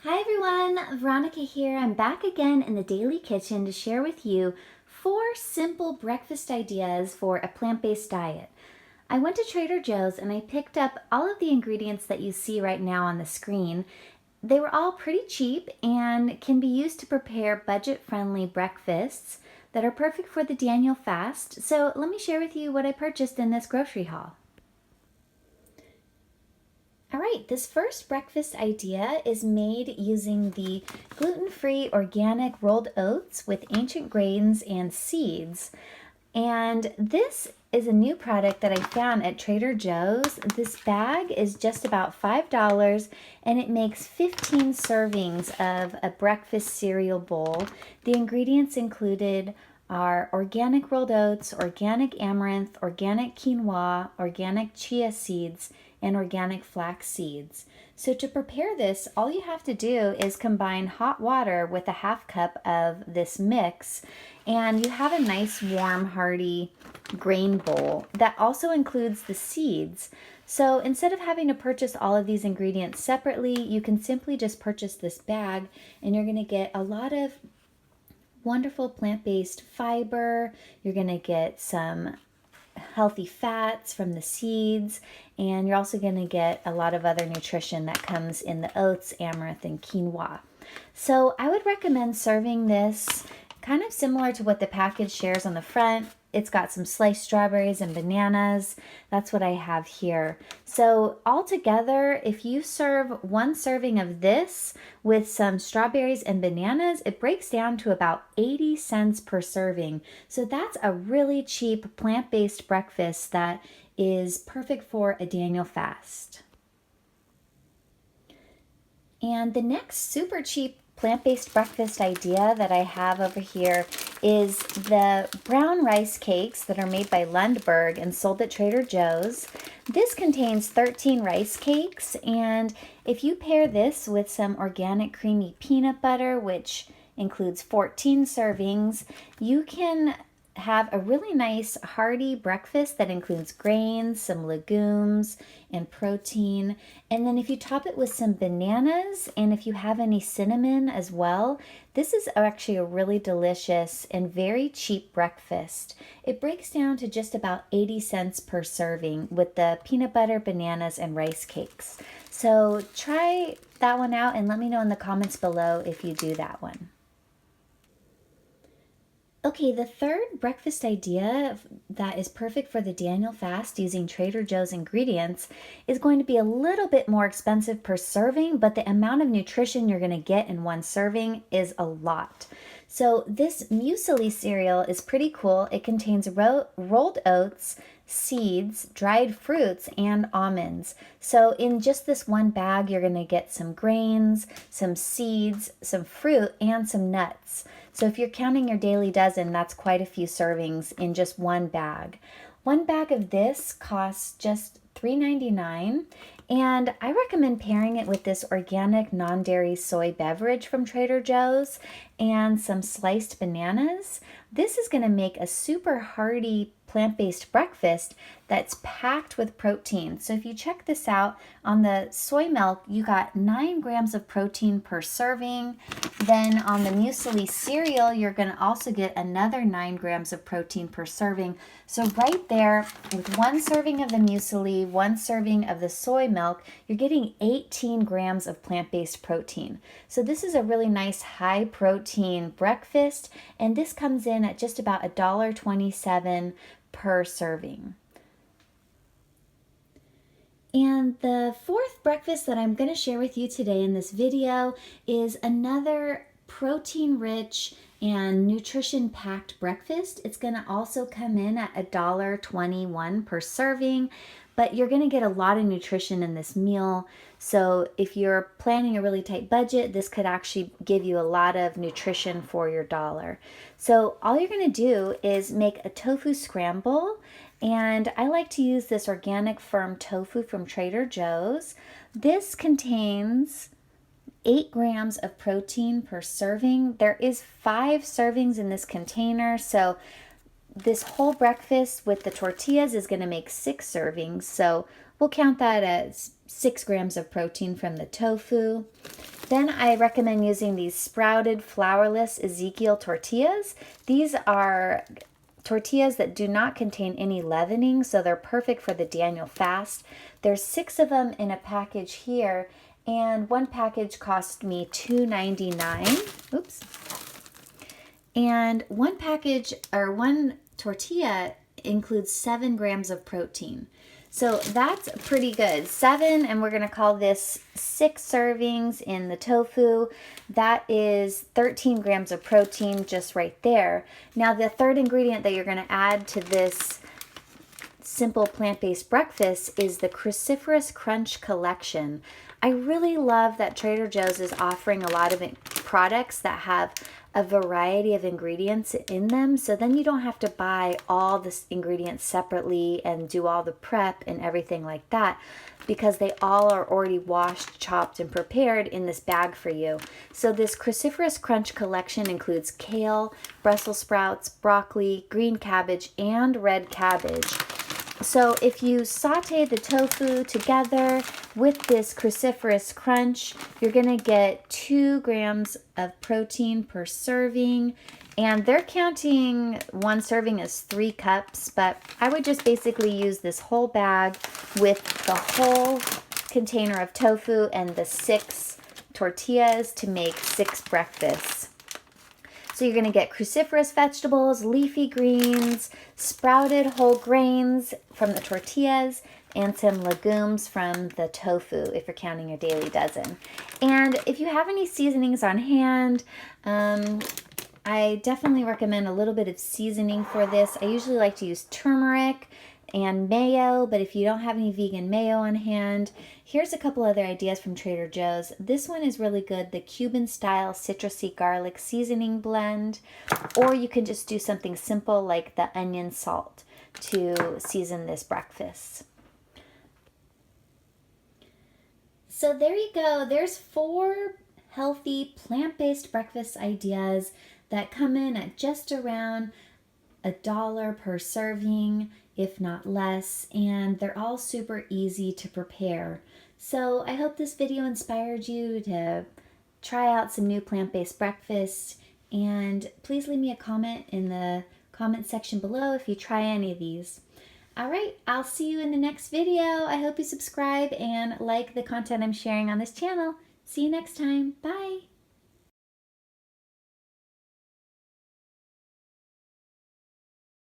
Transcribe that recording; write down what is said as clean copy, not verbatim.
Hi everyone, Veronica here. I'm back again in the daily kitchen to share with you 4 simple breakfast ideas for a plant-based diet. I went to Trader Joe's and I picked up all of the ingredients that you see right now on the screen. They were all pretty cheap and can be used to prepare budget-friendly breakfasts that are perfect for the Daniel fast. So let me share with you what I purchased in this grocery haul. All right, this first breakfast idea is made using the gluten-free organic rolled oats with ancient grains and seeds. And this is a new product that I found at Trader Joe's. This bag is just about $5 and it makes 15 servings of a breakfast cereal bowl. The ingredients included are organic rolled oats, organic amaranth, organic quinoa, organic chia seeds, and organic flax seeds. So to prepare this, all you have to do is combine hot water with a half cup of this mix, and you have a nice warm hearty grain bowl that also includes the seeds. So instead of having to purchase all of these ingredients separately, you can simply just purchase this bag and you're going to get a lot of wonderful plant-based fiber. You're going to get some healthy fats from the seeds, and you're also going to get a lot of other nutrition that comes in the oats, amaranth, and quinoa. So I would recommend serving this kind of similar to what the package shares on the front. It's got some sliced strawberries and bananas. That's what I have here. So altogether, if you serve one serving of this with some strawberries and bananas, it breaks down to about 80 cents per serving. So that's a really cheap plant-based breakfast that is perfect for a Daniel fast. And the next super cheap plant-based breakfast idea that I have over here is the brown rice cakes that are made by Lundberg and sold at Trader Joe's. This contains 13 rice cakes, and if you pair this with some organic creamy peanut butter, which includes 14 servings, you can have a really nice hearty breakfast that includes grains, some legumes, and protein. And then if you top it with some bananas and if you have any cinnamon as well, this is actually a really delicious and very cheap breakfast. It breaks down to just about 80 cents per serving with the peanut butter, bananas, and rice cakes. So try that one out and let me know in the comments below if you do that one. Okay, the third breakfast idea that is perfect for the Daniel fast using Trader Joe's ingredients is going to be a little bit more expensive per serving, but the amount of nutrition you're going to get in one serving is a lot. So this muesli cereal is pretty cool. It contains rolled oats, seeds, dried fruits, and almonds. So in just this one bag, you're going to get some grains, some seeds, some fruit, and some nuts. So if you're counting your daily dozen, that's quite a few servings in just one bag. One bag of this costs just $3.99, and I recommend pairing it with this organic non-dairy soy beverage from Trader Joe's and some sliced bananas. This is going to make a super hearty plant-based breakfast that's packed with protein. So if you check this out, on the soy milk, you got 9 grams of protein per serving. Then on the muesli cereal, you're going to also get another 9 grams of protein per serving. So right there, with one serving of the muesli, one serving of the soy milk, you're getting 18 grams of plant-based protein. So this is a really nice high protein breakfast, and this comes in at just about $1.27 per serving. And the fourth breakfast that I'm going to share with you today in this video is another protein-rich and nutrition-packed breakfast. It's going to also come in at $1.21 per serving, but you're going to get a lot of nutrition in this meal. So if you're planning a really tight budget, this could actually give you a lot of nutrition for your dollar. So all you're going to do is make a tofu scramble, and I like to use this organic firm tofu from Trader Joe's. This contains 8 grams of protein per serving. There is 5 servings in this container, so this whole breakfast with the tortillas is going to make 6 servings. So we'll count that as 6 grams of protein from the tofu. Then I recommend using these sprouted flourless Ezekiel tortillas. These are tortillas that do not contain any leavening, so they're perfect for the Daniel fast. There's 6 of them in a package here, and one package cost me $2.99. Oops. And one package or one tortilla includes 7 grams of protein. So that's pretty good. 7, and we're going to call this 6 servings in the tofu. That is 13 grams of protein just right there. Now the third ingredient that you're going to add to this simple plant-based breakfast is the Cruciferous Crunch collection. I really love that Trader Joe's is offering a lot of products that have a variety of ingredients in them, so then you don't have to buy all the ingredients separately and do all the prep and everything like that, because they all are already washed, chopped, and prepared in this bag for you. So this Cruciferous Crunch collection includes kale, Brussels sprouts, broccoli, green cabbage, and red cabbage. So if you saute the tofu together with this Cruciferous Crunch, you're going to get 2 grams of protein per serving. And they're counting one serving as 3 cups, but I would just basically use this whole bag with the whole container of tofu and the 6 tortillas to make 6 breakfasts. So you're going to get cruciferous vegetables, leafy greens, sprouted whole grains from the tortillas, and some legumes from the tofu if you're counting your daily dozen. And if you have any seasonings on hand, I definitely recommend a little bit of seasoning for this. I usually like to use turmeric and mayo, but if you don't have any vegan mayo on hand, here's a couple other ideas from Trader Joe's. This one is really good, the Cuban style citrusy garlic seasoning blend, or you can just do something simple like the onion salt to season this breakfast. So there you go. There's 4 healthy plant-based breakfast ideas that come in at just around $1 per serving, if not less, and they're all super easy to prepare. So I hope this video inspired you to try out some new plant-based breakfasts, and please leave me a comment in the comment section below if you try any of these. Alright, I'll see you in the next video. I hope you subscribe and like the content I'm sharing on this channel. See you next time. Bye!